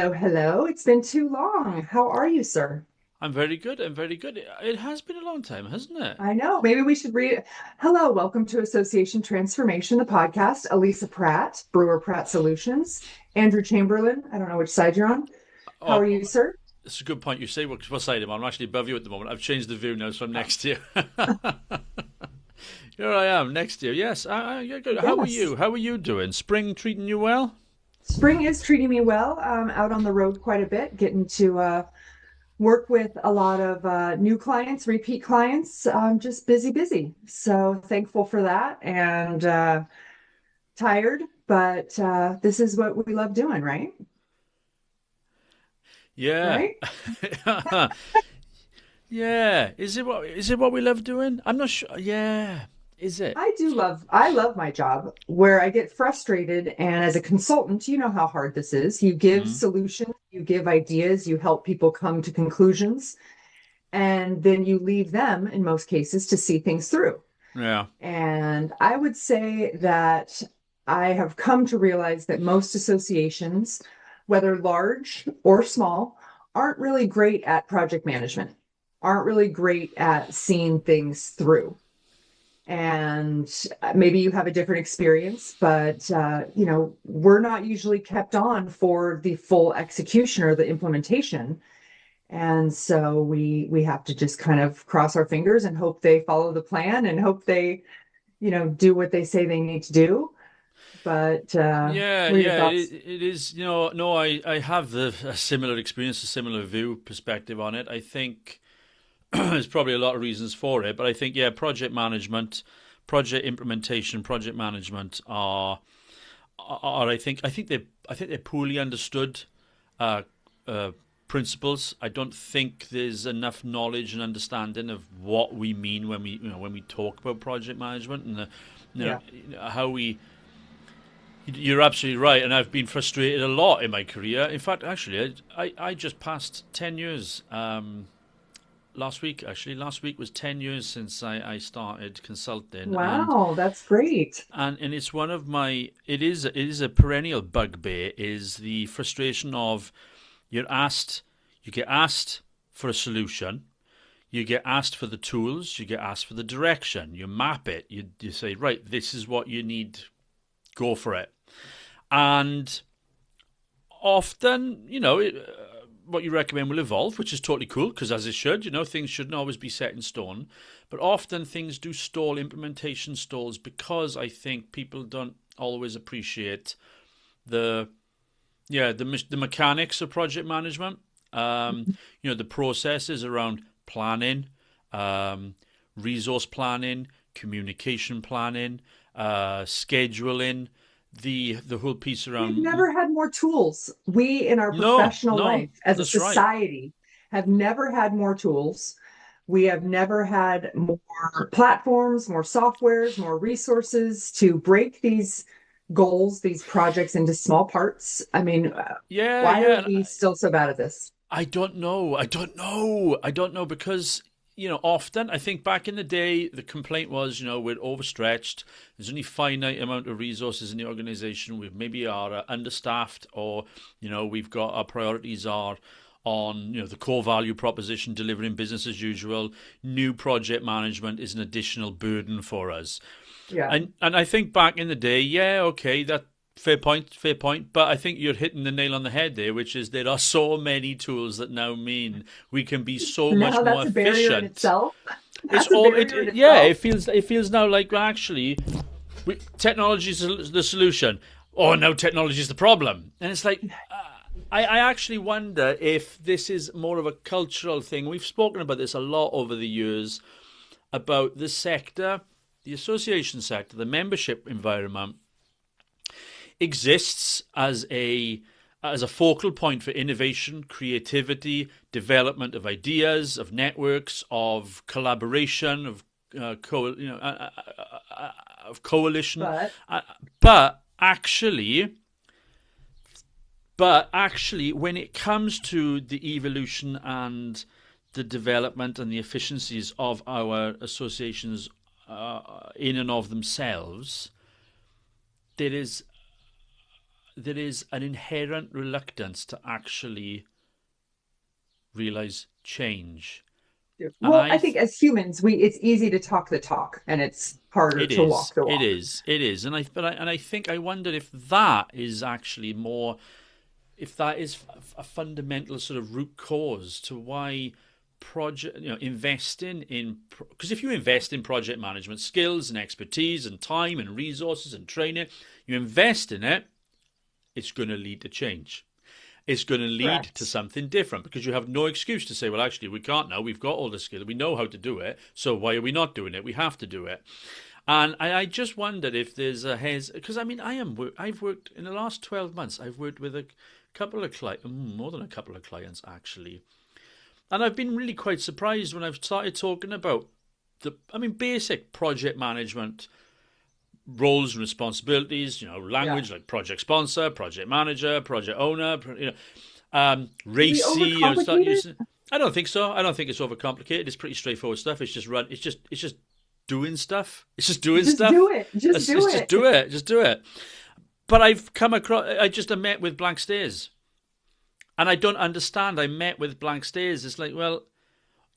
Hello, hello. It's been too long. How are you, sir? I'm very good. I'm very good. It has been a long time, hasn't it? I know. Maybe we should read. Hello, welcome to Association Transformation, the podcast. Elisa Pratt, Brewer Pratt Solutions. Andrew Chamberlain. I don't know which side you're on. How are Oh, you, sir? it's a good point. You say what side am I? I'm actually above you at the moment. I've changed the view now, so I'm next to you. Here I am, next to you. Yes, yeah, good. How are Yes. you? How are you doing? Spring treating you well? Spring is treating me well. Out on the road quite a bit, getting to work with a lot of new clients, repeat clients. Just busy, busy. So thankful for that. And tired, but this is what we love doing, right? Yeah. Right? Yeah. Is it what we love doing? I'm not sure. Yeah. Is it? I love my job where I get frustrated. And as a consultant, you know how hard this is. You give Mm. solutions, you give ideas, you help people come to conclusions, and then you leave them, in most cases, to see things through. Yeah. And I would say that I have come to realize that most associations, whether large or small, aren't really great at project management, aren't really great at seeing things through. And maybe you have a different experience, but we're not usually kept on for the full execution or the implementation. And so we have to just kind of cross our fingers and hope they follow the plan and hope they do what they say they need to do. But Yeah, what are your yeah, thoughts? it is. No, I have a similar experience, a similar view, perspective on it. I think there's probably a lot of reasons for it, but I think, yeah, project management, project implementation, project management are I think they're poorly understood uh, uh, principles. I don't think there's enough knowledge and understanding of what we mean when we talk about project management and Yeah. how we. You're absolutely right, and I've been frustrated a lot in my career. In fact, actually, I just passed 10 years last week. Actually, last week was 10 years since I started consulting, and Wow, that's great. and it's one of my it is a perennial bugbear is the frustration of you get asked for a solution, you get asked for the tools, you get asked for the direction, you map it, you say, right, this is what you need, go for it. And often, what you recommend will evolve, which is totally cool because, as it should, things shouldn't always be set in stone. But often things do stall, implementation stalls, because I think people don't always appreciate the the mechanics of project management. The processes around planning, um, resource planning, communication planning, scheduling, the whole piece We've around. never had more tools. We, in our No, professional no, life as a that's right. society, have never had more tools. We have never had more platforms, more softwares, more resources to break these goals, these projects into small parts. I mean, Yeah, why are yeah. we still so bad at this? I don't know. I don't know. I don't know because, often I think back in the day, the complaint was, we're overstretched. There's only finite amount of resources in the organization. We maybe are understaffed, or, we've got our priorities are on, the core value proposition, delivering business as usual. New project management is an additional burden for us. Yeah. And I think back in the day, yeah, okay, that fair point, fair point. But I think you're hitting the nail on the head there, which is there are so many tools that now mean we can be so much Now more that's a barrier in efficient. itself. It's That's a all barrier in yeah. itself. It feels now like, well, actually, technology is the solution. Oh, no, technology is the problem, and it's like. I actually wonder if this is more of a cultural thing. We've spoken about this a lot over the years about the sector, the association sector, the membership environment exists as a focal point for innovation, creativity, development of ideas, of networks, of collaboration, of coalition. But Uh, but actually, when it comes to the evolution and the development and the efficiencies of our associations in and of themselves, there is there is an inherent reluctance to actually realize change. And Well, I think as humans, it's easy to talk the talk and it's harder it to is, walk the it walk. is, it is, and I think I wonder if that is actually more, if that is a fundamental sort of root cause to why project, investing in, because if you invest in project management skills and expertise and time and resources and training, you invest in it, it's going to lead to change. It's going to lead to Correct. something different because you have no excuse to say, well, actually, we can't now. We've got all the skill. We know how to do it. So why are we not doing it? We have to do it. And I just wondered if there's a because I mean, I've worked in the last 12 months. I've worked with a couple of clients, more than a couple of clients actually. And I've been really quite surprised when I've started talking about basic project management roles and responsibilities, Yeah. language like project sponsor, project manager, project owner, Do we racy, start overcomplicate it? using. I don't think so. I don't think it's overcomplicated. It's pretty straightforward stuff. It's just run. It's just doing stuff. It's just doing Just do stuff. it. Just do It's just it. do it. Just do it. But I've come across. I just met with blank stares, and I don't understand. I met with blank stares. It's like, well,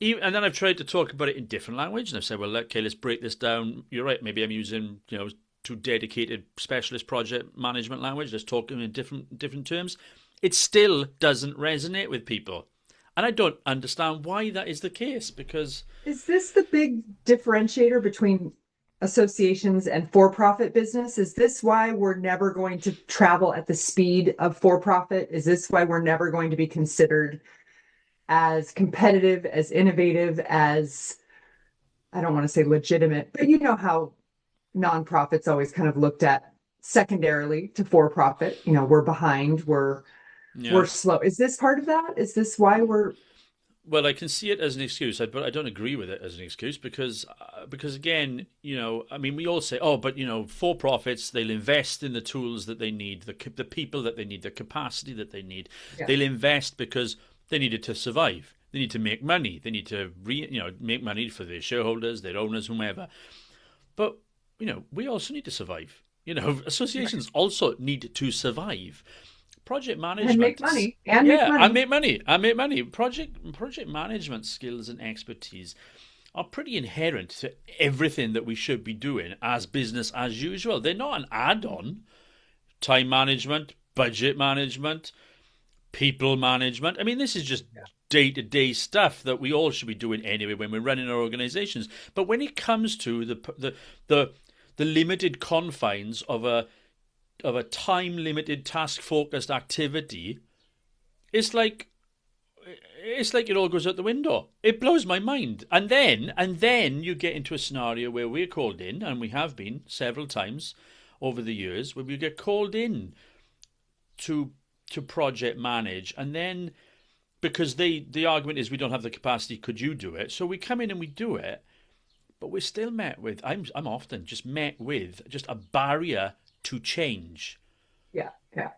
and then I've tried to talk about it in different language, and I've said, well, okay, let's break this down. You're right. Maybe I'm using, too dedicated specialist project management language. Let's talk in different terms. It still doesn't resonate with people, and I don't understand why that is the case. Because Is this the big differentiator between associations and for-profit business? Is this why we're never going to travel at the speed of for-profit? Is this why we're never going to be considered as competitive, as innovative, as, I don't want to say legitimate, but you know how nonprofits always kind of looked at secondarily to for-profit. We're behind, yeah, we're slow. Is this part of that? Is this why we're well, I can see it as an excuse, but I don't agree with it as an excuse because again, we all say, oh, but for profits they'll invest in the tools that they need, the people that they need, the capacity that they need. yeah, They'll invest because they need it to survive. They need to make money. They need to make money for their shareholders, their owners, whomever. But we also need to survive. Associations also need to survive. Project and make management, money and make yeah, I money. make money. I make money. Project management skills and expertise are pretty inherent to everything that we should be doing as business as usual. They're not an add-on. Time management, budget management, people management. I mean, this is just Yeah. day-to-day stuff that we all should be doing anyway when we're running our organizations. But when it comes to the the limited confines of a time limited task focused activity, it's like it all goes out the window. It blows my mind. And then you get into a scenario where we're called in, and we have been several times over the years, where we get called in to project manage, and then because the argument is we don't have the capacity, could you do it? So we come in and we do it, but we're still met with, I'm often just met with just a barrier to change. Yeah, yeah.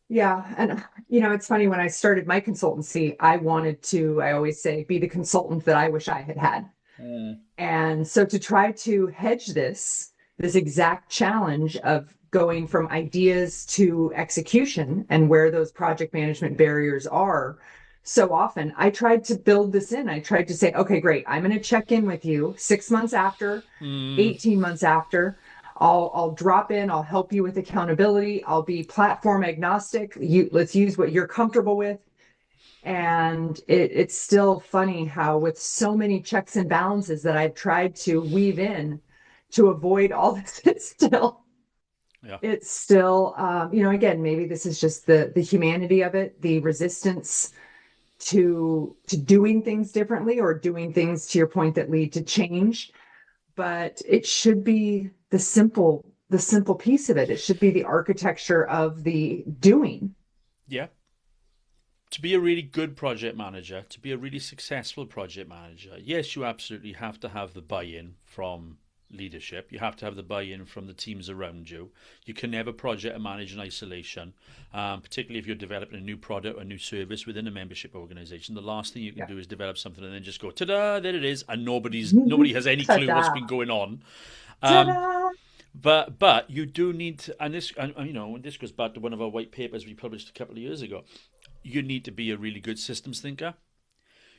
Yeah. And, it's funny when I started my consultancy, I always say, be the consultant that I wish I had had. Mm. And so to try to hedge this exact challenge of going from ideas to execution and where those project management barriers are, so often I tried to build this in. I tried to say, okay, great. I'm going to check in with you 6 months after, Mm. 18 months after. I'll drop in, I'll help you with accountability. I'll be platform agnostic. Let's use what you're comfortable with. And it's still funny how, with so many checks and balances that I've tried to weave in to avoid all this, Yeah. it's still, again, maybe this is just the humanity of it, the resistance to doing things differently or doing things, to your point, that lead to change. But it should be the simple piece of it. It should be the architecture of the doing. Yeah. To be a really good project manager, to be a really successful project manager, yes, you absolutely have to have the buy-in from leadership. You have to have the buy-in from the teams around you. You can never project manage in isolation, particularly if you're developing a new product or a new service within a membership organization. The last thing you can Yeah. do is develop something and then just go, ta-da, there it is, and nobody has any clue what's Ta-da. been going on. Um, Ta-da. but you do need to, and this goes back to one of our white papers we published a couple of years ago. You need to be a really good systems thinker.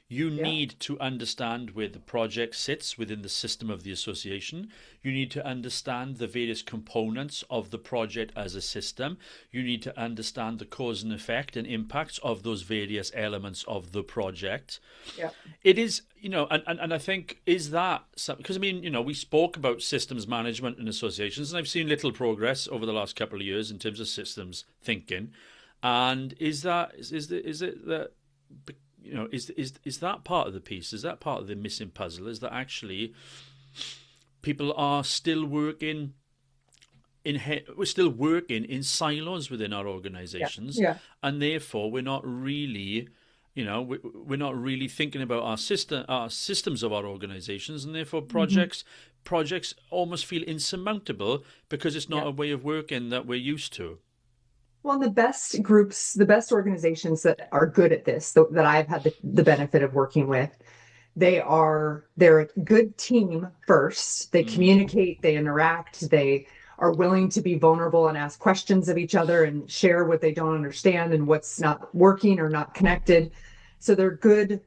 You Yeah. need to understand where the project sits within the system of the association. You need to understand the various components of the project as a system. You need to understand the cause and effect and impacts of those various elements of the project. Yeah. It is, and I think, is that something, because I mean, we spoke about systems management in associations, and I've seen little progress over the last couple of years in terms of systems thinking. And is it that, is that part of the piece? Is that part of the missing puzzle? Is that actually people are still working we're still working in silos within our Yeah. organizations, Yeah. and therefore we're not really, we're not really thinking about our systems of our organizations, and therefore Hmm. projects almost feel insurmountable because it's not Yeah. a way of working that we're used to. Well, the best groups, the best organizations that are good at this, that I've had the benefit of working with, they're a good team first. They Mm, communicate, they interact, they are willing to be vulnerable and ask questions of each other and share what they don't understand and what's not working or not connected. So they're good.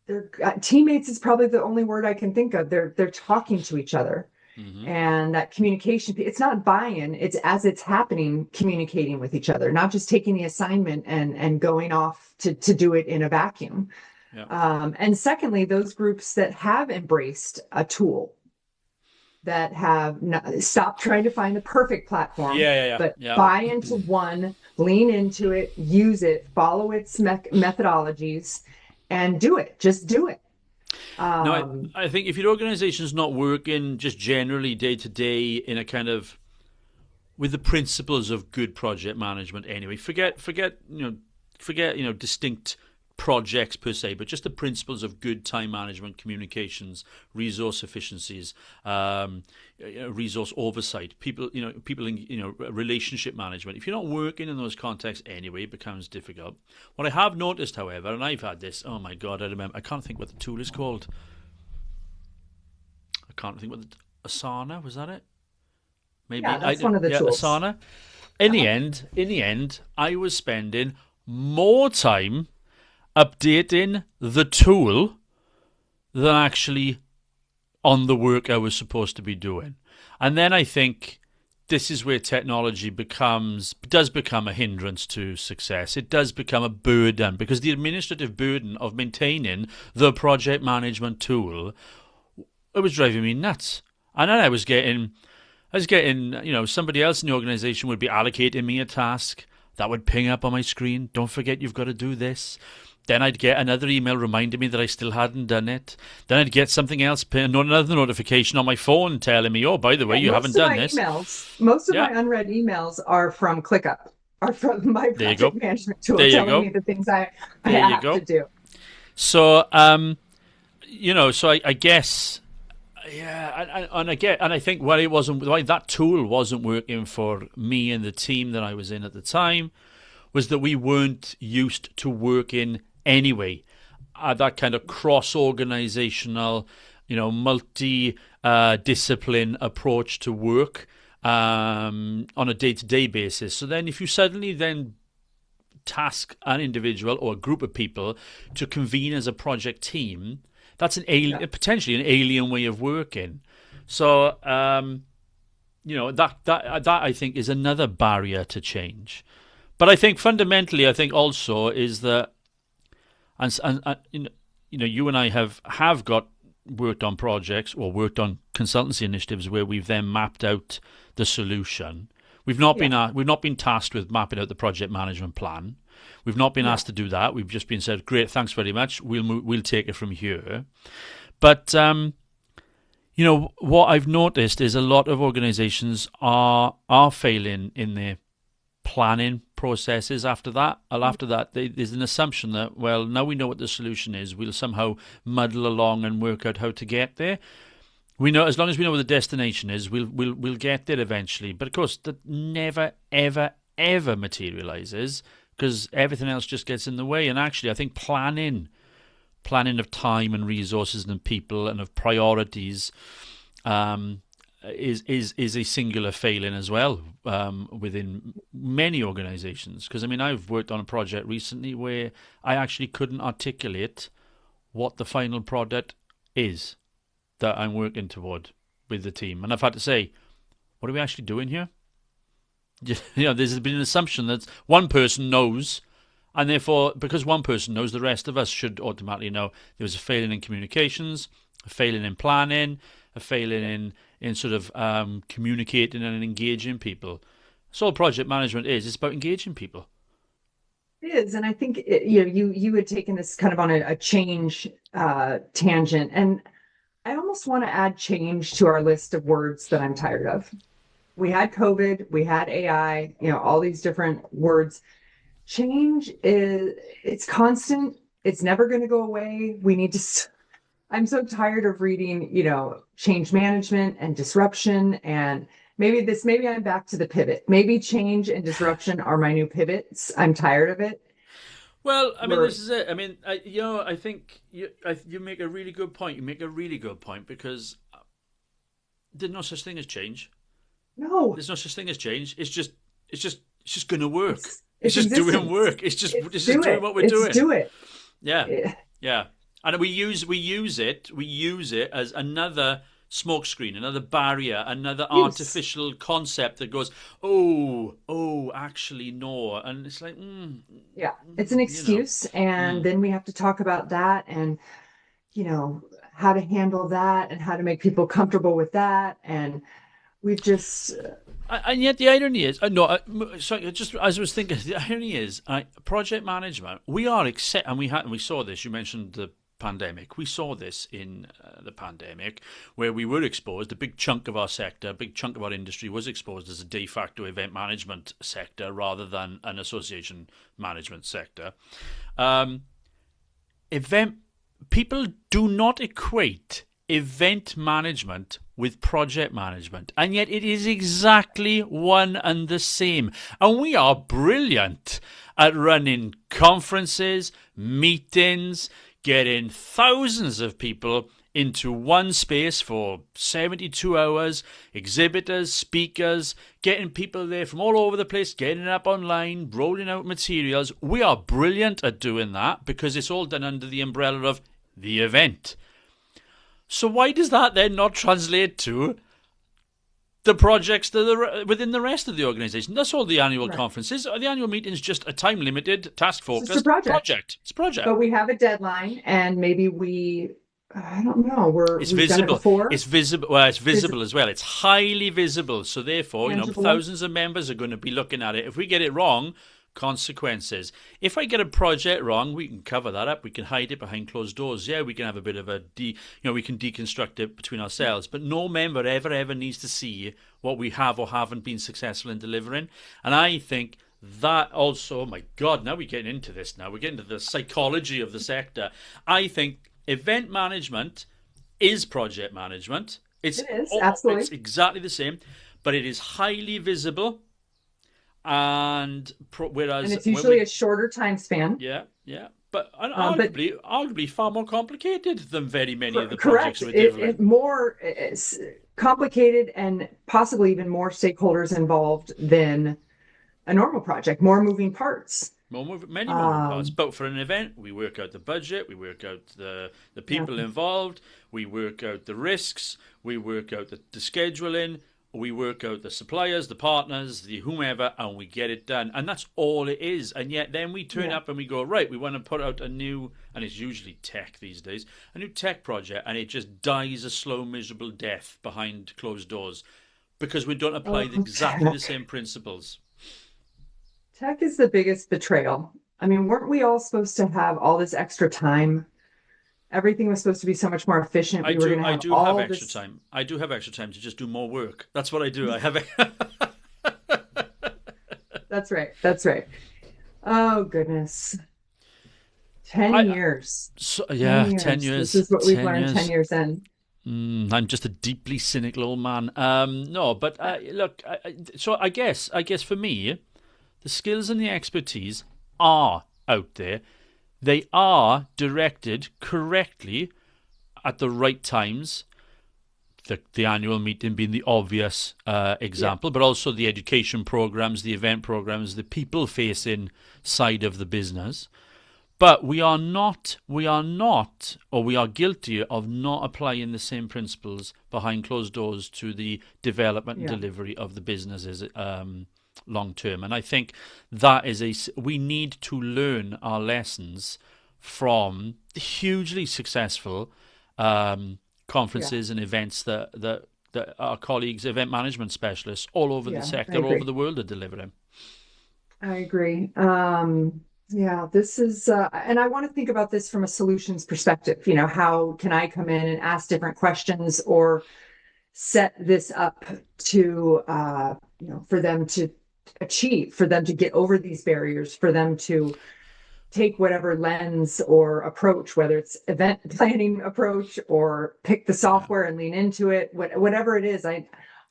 They're teammates is probably the only word I can think of. They're talking to each other, hmm and that communication, it's not buy-in, it's as it's happening, communicating with each other, not just taking the assignment and going off to do it in a vacuum. Yeah. And secondly, those groups that have embraced a tool, that have not, stopped trying to find the perfect platform, Yeah, yeah, but yeah, buy into one, lean into it, use it, follow its methodologies, and do it. Just do it. No, Um, I think if your organization's not working just generally day to day in a kind of with the principles of good project management anyway, forget distinct projects per se, but just the principles of good time management, communications, resource efficiencies, resource oversight, people in relationship management. If you're not working in those contexts anyway, it becomes difficult. What I have noticed, however, and I've had this, oh my god, I can't think what the tool is called. I can't think what Asana, was that it? yeah, Maybe I that's did. one of the Yeah, tools. Asana. In the Uh-huh. end, I was spending more time updating the tool than actually on the work I was supposed to be doing. And then I think this is where technology does become a hindrance to success. It does become a burden because the administrative burden of maintaining the project management tool, it was driving me nuts. And then I was getting, somebody else in the organization would be allocating me a task that would ping up on my screen. Don't forget you've got to do this. Then I'd get another email reminding me that I still hadn't done it. Then I'd get something else, another notification on my phone telling me, oh, by the way, Yeah, you haven't done this. most of Yeah, my unread emails are from ClickUp, are from my there you project go. management tool There you telling me go. the things I There you have to go. do. So, I guess, yeah, and I think why that tool wasn't working for me and the team that I was in at the time was that we weren't used to working anyway. That kind of cross organizational, multi discipline approach to work on a day to day basis. So then, if you suddenly then task an individual or a group of people to convene as a project team, that's Yeah. potentially an alien way of working. So, that I think is another barrier to change. But I think fundamentally, I think also is that, and you and I have got worked on projects or worked on consultancy initiatives where we've then mapped out the solution. Yeah. We've not been tasked with mapping out the project management plan. We've not been No. asked to do that. We've just been said, "Great, thanks very much. We'll take it from here." But what I've noticed is a lot of organisations are failing in their planning processes after that. And after that, there's an assumption that, well, now we know what the solution is, we'll somehow muddle along and work out how to get there. We know, as long as we know where the destination is, we'll get there eventually. But of course, that never, ever, ever materializes because everything else just gets in the way. And actually, I think planning of time and resources and people and of priorities um, is a singular failing as well, within many organisations. Because I mean, I've worked on a project recently where I actually couldn't articulate what the final product is that I'm working toward with the team, and I've had to say, what are we actually doing here? There's been an assumption that one person knows, and therefore, because one person knows, the rest of us should automatically know. There was a failing in communications, a failing in planning, a failing in sort of communicating and engaging people. That's all project management is. It's about engaging people. It is, and I think you had taken this kind of on a change tangent, and I almost want to add change to our list of words that I'm tired of. We had COVID, we had AI, all these different words. Change is it's constant. It's never going to go away. We need to. I'm so tired of reading, change management and disruption, and maybe I'm back to the pivot. Maybe change and disruption are my new pivots. I'm tired of it. Well, I mean, We're this is it. I mean, I think you make a really good point. You make a really good point because there's no such thing as change. no, There's no such thing as change. It's just going to work. It's it's just doing existence. work. It's just Do doing it. what we're It's doing. do it. Yeah, Eh, yeah. And we use it as another smokescreen, another barrier, another Use. artificial concept that goes, oh, actually no, and it's like, Yeah, it's an you know, excuse, and mm. then we have to talk about that, and you know how to handle that, and how to make people comfortable with that, and we've just And yet the irony is, no, sorry, just as I was thinking, the irony is, project management. We are accept, and we saw this. You mentioned the pandemic. We saw this in the pandemic, where we were exposed. A big chunk of our sector, a big chunk of our industry, was exposed as a de facto event management sector rather than an association management sector. Um, event People do not equate event management with project management, and yet it is exactly one and the same. And we are brilliant at running conferences, meetings, getting thousands of people into one space for 72 hours, exhibitors, speakers, getting people there from all over the place, getting it up online, rolling out materials. We are brilliant at doing that because it's all done under the umbrella of the event. So why does that then not translate to the projects that are within the rest of the organisation? That's all the annual right. conference is. The annual meeting is just a time-limited, It's just a task-focused project, project. It's a project. but we have a deadline, and maybe I don't know, It's we've done it visible. before. It's visible. Well, it's Is visible as well. It's highly visible. So therefore, tangible. thousands of members are going to be looking at it. If we get it wrong, consequences. If I get a project wrong, we can cover that up. We can hide it behind closed doors. Yeah, we can have a bit of we can deconstruct it between ourselves. But no member ever needs to see what we have or haven't been successful in delivering. And I think that also, oh my God, now we're getting into this. Now we're getting into the psychology of the sector. I think event management is project management. It is absolutely, It's exactly the same, but it is highly visible. And and whereas it's when usually we, a shorter time span. yeah, yeah, but But arguably far more complicated than very many of the projects correct, we're it delivering. more it's complicated and possibly even more stakeholders involved than a normal project. More moving parts. Many more moving parts. Um, But for an event, we work out the budget, we work out the yeah. people involved, we work out the risks, we work out the scheduling, we work out the suppliers, the partners, the whomever, and we get it done. And that's all it is. And yet then we turn Yeah. up and we go, right, we want to put out a new, and it's usually tech these days, a new tech project, and it just dies a slow, miserable death behind closed doors because we don't apply Oh, exactly the tech. same principles. Tech is the biggest betrayal. I mean, weren't we all supposed to have all this extra time? Everything was supposed to be so much more efficient. We were going to I have do have all extra this. time. I do have extra time to just do more work. That's what I do. I have. That's right. That's right. Oh, goodness. 10 I years. so, 10 yeah, ten years. This years. is what we've 10 learned 10 years. years in. I'm just a deeply cynical old man. No, but look. So I guess for me, the skills and the expertise are out there. They are directed correctly at the right times the annual meeting being the obvious Yeah. example, but also the education programs, the event programs, the people facing side of the business. But we are guilty of not applying the same principles behind closed doors to the development and Yeah. delivery of the businesses long term. And I think that is we need to learn our lessons from the hugely successful Yeah. conferences and events that our colleagues, event management specialists all over the Yeah. I sector, all over agree. the world are delivering. I agree. Yeah, this is, and I want to think about this from a solutions perspective. How can I come in and ask different questions or set this up to, for them to achieve, for them to get over these barriers, for them to take whatever lens or approach, whether it's event planning approach or pick the Yeah. software and lean into it, whatever it is,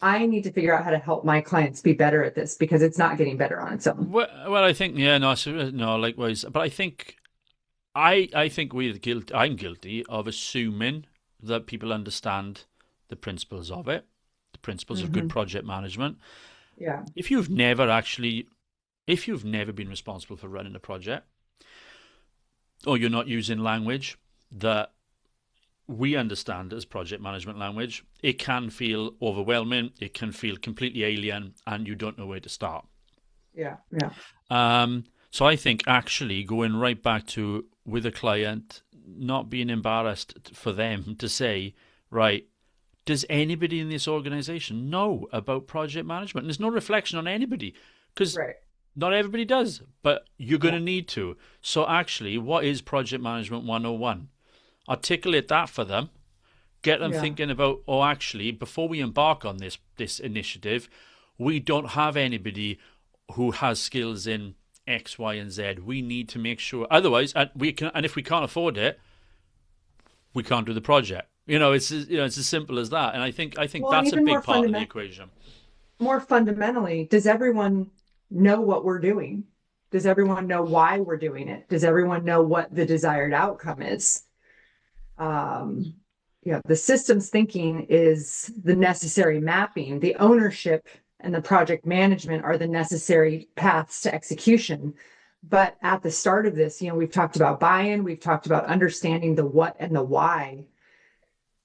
I need to figure out how to help my clients be better at this because it's not getting better on its own. Well, I think yeah, no, no, likewise. But I think I think we're guilty. I'm guilty of assuming that people understand the principles of it, the principles of good Hmm. project management. Yeah. If you've never actually, if you've never been responsible for running a project, or you're not using language that we understand as project management language, it can feel overwhelming. It can feel completely alien, and you don't know where to start. Yeah. Yeah. So I think actually going right back to with a client, not being embarrassed for them to say, right, does anybody in this organization know about project management? And there's no reflection on anybody because Right. not everybody does, but you're going Yeah. to need to. So actually, what is project management 101? Articulate that for them. Get them Yeah. thinking about, oh, actually, before we embark on this initiative, we don't have anybody who has skills in X, Y, and Z. We need to make sure. Otherwise, and if we can't afford it, we can't do the project. It's as simple as that. And I think Well, and that's a even big part of the equation. more fundamentally, does everyone know what we're doing? Does everyone know why we're doing it? Does everyone know what the desired outcome is? Um, the systems thinking is the necessary mapping. The ownership and the project management are the necessary paths to execution. But at the start of this, we've talked about buy-in, we've talked about understanding the what and the why.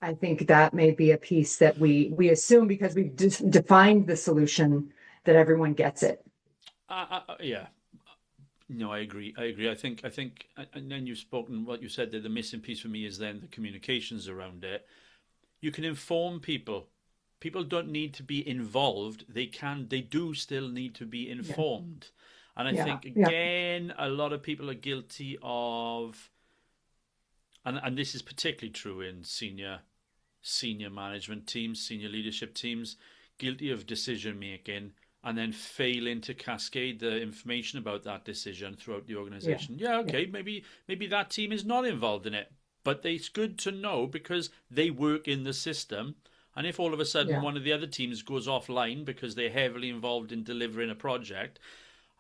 I think that may be a piece that we assume because we've defined the solution that everyone gets it. Yeah, no, I agree. I agree. I think, and then you've spoken what you said there. The missing piece for me is then the communications around it. You can inform people. People don't need to be involved. They do still need to be Yeah, informed. And I yeah, think yeah, again, a lot of people are guilty of, and this is particularly true in senior management teams, senior leadership teams, guilty of decision making and then failing to cascade the information about that decision throughout the yeah, organization. Yeah, yeah, okay, maybe that team is not involved in it, but it's good to know because they work in the system. And if all of a sudden yeah, one of the other teams goes offline because they're heavily involved in delivering a project,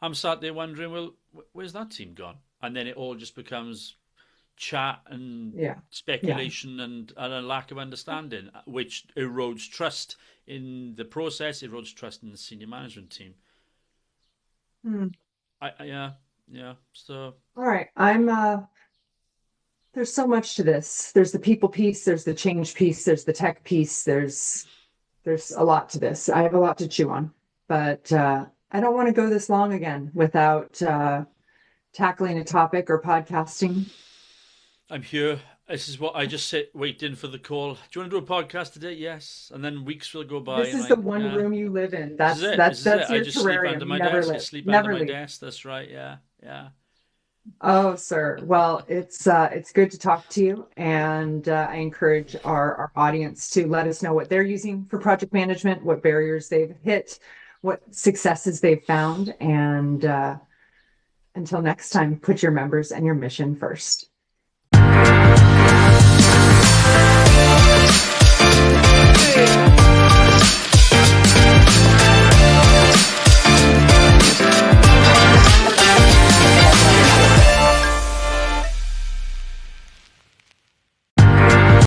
I'm sat there wondering, well, where's that team gone? And then it all just becomes chat and yeah, yeah. speculation and a lack of understanding, which erodes trust in the process, erodes trust in the senior management team. Hmm. Yeah, yeah. So All right. There's so much to this. There's the people piece, there's the change piece, there's the tech piece, there's a lot to this. I have a lot to chew on, but I don't want to go this long again without tackling a topic or podcasting. I'm here. This is what I just sit waiting for the call. Do you want to do a podcast today? Yes. And then weeks will go by, This and is the like, one yeah, room you live in. this is That's it. that's This is it. that's I your just sleep under terrarium. You my never desk. I live, sleep under never my leave. desk. That's right. Yeah, yeah. Oh, sir. Well, it's good to talk to you, and I encourage our audience to let us know what they're using for project management, what barriers they've hit, what successes they've found, and until next time, put your members and your mission first.